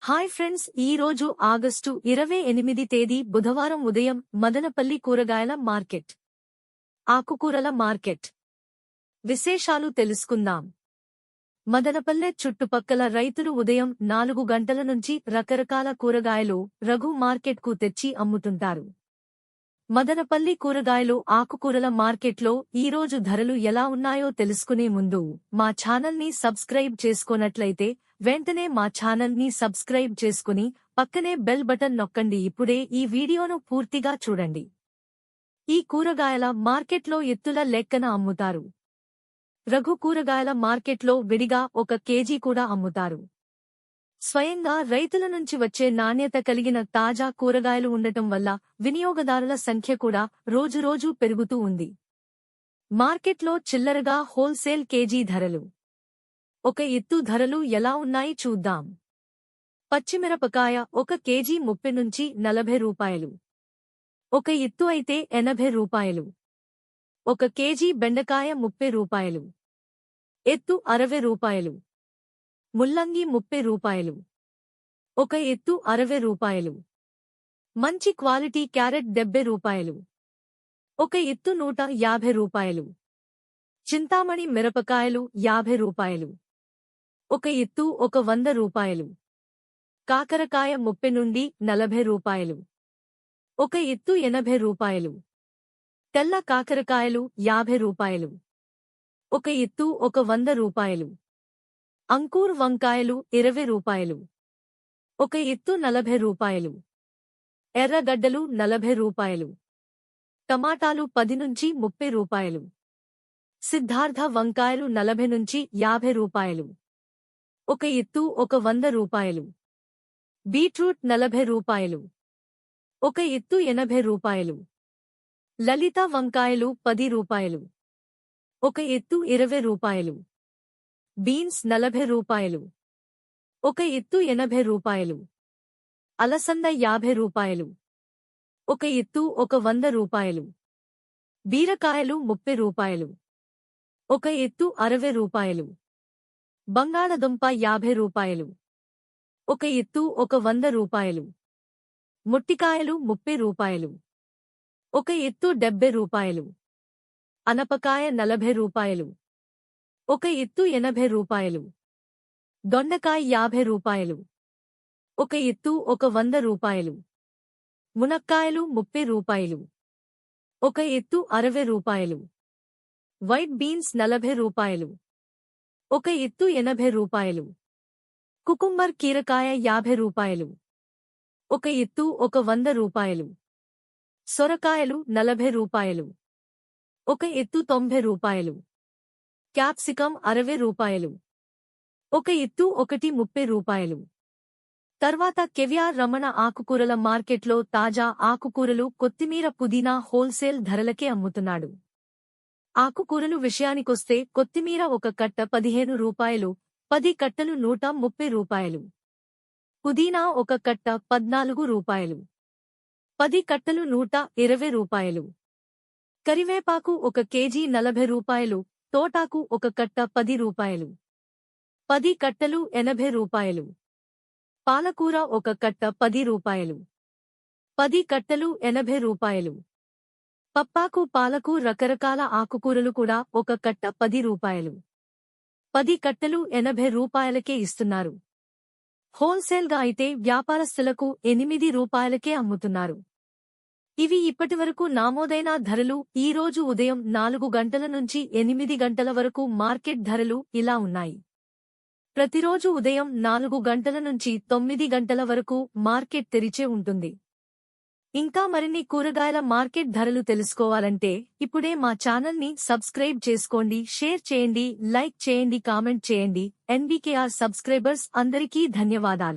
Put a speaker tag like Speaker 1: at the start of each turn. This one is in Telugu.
Speaker 1: హాయ్ ఫ్రెండ్స్, ఈ రోజు ఆగస్టు 28 తేదీ బుధవారం ఉదయం మదనపల్లి కూరగాయల మార్కెట్, ఆకుకూరల మార్కెట్ విశేషాలు తెలుసుకుందాం. మదనపల్లె చుట్టుపక్కల రైతులు ఉదయం 4 గంటల నుంచి రకరకాల కూరగాయలు రఘు మార్కెట్కు తెచ్చి అమ్ముతుంటారు. మదనపల్లి కూరగాయలు ఆకుకూరల మార్కెట్లో ఈరోజు ధరలు ఎలా ఉన్నాయో తెలుసుకునే ముందు మా ఛానల్ని సబ్స్క్రైబ్ చేసుకోనట్లయితే వెంటనే మా ఛానల్ని సబ్స్క్రైబ్ చేసుకుని పక్కనే బెల్ బటన్ నొక్కండి. ఇప్పుడే ఈ వీడియోను పూర్తిగా చూడండి. ఈ కూరగాయల మార్కెట్లో ఎత్తుల లెక్కన అమ్ముతారు. రఘు కూరగాయల మార్కెట్లో విడిగా 1 కేజీ కూడా అమ్ముతారు. స్వయంగా రైతుల నుంచి వచ్చే నాణ్యత కలిగిన తాజా కూరగాయలు ఉండటం వల్ల వినియోగదారుల సంఖ్య కూడా రోజురోజూ పెరుగుతూ ఉంది. మార్కెట్లో చిల్లరగా హోల్సేల్ కేజీ ధరలు, 1 ఎత్తు ధరలు ఎలా ఉన్నాయి చూద్దాం. పచ్చిమిరపకాయ 1 కేజీ 30 నుంచి 40 రూపాయలు, 1 ఎత్తు అయితే 80 రూపాయలు. 1 కేజీ బెండకాయ 30 రూపాయలు, ఎత్తు 60 రూపాయలు. ముల్లంగి 30 రూపాయలు, 1 ఎత్తు 60 రూపాయలు. మంచి క్వాలిటీ క్యారెట్ 70 రూపాయలు, 1 ఎత్తు 150 రూపాయలు. చింతామణి మిరపకాయలు 50 రూపాయలు, 1 ఎత్తు 100 రూపాయలు. కాకరకాయ 30 నుండి 40 రూపాయలు, 1 ఎత్తు 80 రూపాయలు. తెల్ల కాకరకాయలు 50 రూపాయలు, 1 ఎత్తు 100 రూపాయలు. అంకూర్ వంకాయలు 20 రూపాయలు, 1 ఎత్తు 40 రూపాయలు. ఎర్రగడ్డలు 40 రూపాయలు. టమాటాలు 10 నుంచి 30 రూపాయలు. సిద్ధార్థ వంకాయలు 40 నుంచి 50 రూపాయలు, 1 ఎత్తు 100 రూపాయలు. బీట్రూట్ 40 రూపాయలు, 1 ఎత్తు 80 రూపాయలు. లలిత వంకాయలు 10 రూపాయలు, 1 ఎత్తు 20 రూపాయలు. బీన్స్ 40 రూపాయలు, 1 ఎత్తు 80 రూపాయలు. అలసంద 50 రూపాయలు, 1 ఎత్తు 100 రూపాయలు. బీరకాయలు 30 రూపాయలు, 1 ఎత్తు 60 రూపాయలు. బంగాళదుంప 50 రూపాయలు, 1 ఎత్తు 100 రూపాయలు. ముట్టికాయలు 30 రూపాయలు, 1 ఎత్తు 70 రూపాయలు. అనపకాయ 40 రూపాయలు, 1 ఎత్తు 80 రూపాయలు. దొండకాయ 50 రూపాయలు, 1 ఎత్తు 100 రూపాయలు. మునక్కాయలు 30 రూపాయలు, 1 ఎత్తు 60 రూపాయలు. వైట్ బీన్స్ 40 రూపాయలు, 1 ఎత్తు 80 రూపాయలు. కుకుంబర్ కీరకాయ 50 రూపాయలు, 1 ఎత్తు 100 రూపాయలు. సొరకాయలు 40 రూపాయలు, 1 ఎత్తు 90 రూపాయలు. క్యాప్సికం 60 రూపాయలు, 1 ఎత్తు 30 రూపాయలు. తర్వాత కెవియార్ రమణ ఆకుకూరల మార్కెట్లో తాజా ఆకుకూరలు కొత్తిమీర పుదీనా హోల్సేల్ ధరలకే అమ్ముతున్నాడు. ఆకుకూరలు విషయానికొస్తే కొత్తిమీర 1 కట్ట 15 రూపాయలు, 10 కట్టలు 130 రూపాయలు. పుదీనా 1 కట్ట 14 రూపాయలు, 10 కట్టలు 120 రూపాయలు. కరివేపాకు 1 కేజీ 40 రూపాయలు, తోటాకు 1 కట్ట 10 రూపాయలు, 10 కట్టలు 80 రూపాయలు. పాలకూర 1 కట్ట 10 రూపాయలు, 10 కట్టలు 80 రూపాయలు. పప్పాకు పాలకు రకరకాల ఆకుకూరలు కూడా 1 కట్ట 10 రూపాయలు, 10 కట్టలు 80 రూపాయలకే ఇస్తున్నారు. హోల్సేల్గా అయితే వ్యాపారస్తులకు 8 రూపాయలకే అమ్ముతున్నారు. ఇవి ఇప్పటివరకు నామోదైన ధరలు. ఈ రోజు ఉదయం 4 గంటల నుంచి 8 గంటల వరకు మార్కెట్ ధరలు ఇలా ఉన్నాయి. ప్రతిరోజు ఉదయం 4 గంటల నుంచి 9 గంటల వరకు మార్కెట్ తెరిచే ఉంటుంది. ఇంకా మరిన్ని కూరగాయల మార్కెట్ ధరలు తెలుసుకోవాలంటే ఇప్పుడే మా ఛానల్ని సబ్స్క్రైబ్ చేసుకోండి, షేర్ చేయండి, లైక్ చేయండి, కామెంట్ చేయండి. NBKR సబ్స్క్రైబర్స్ అందరికీ ధన్యవాదాలు.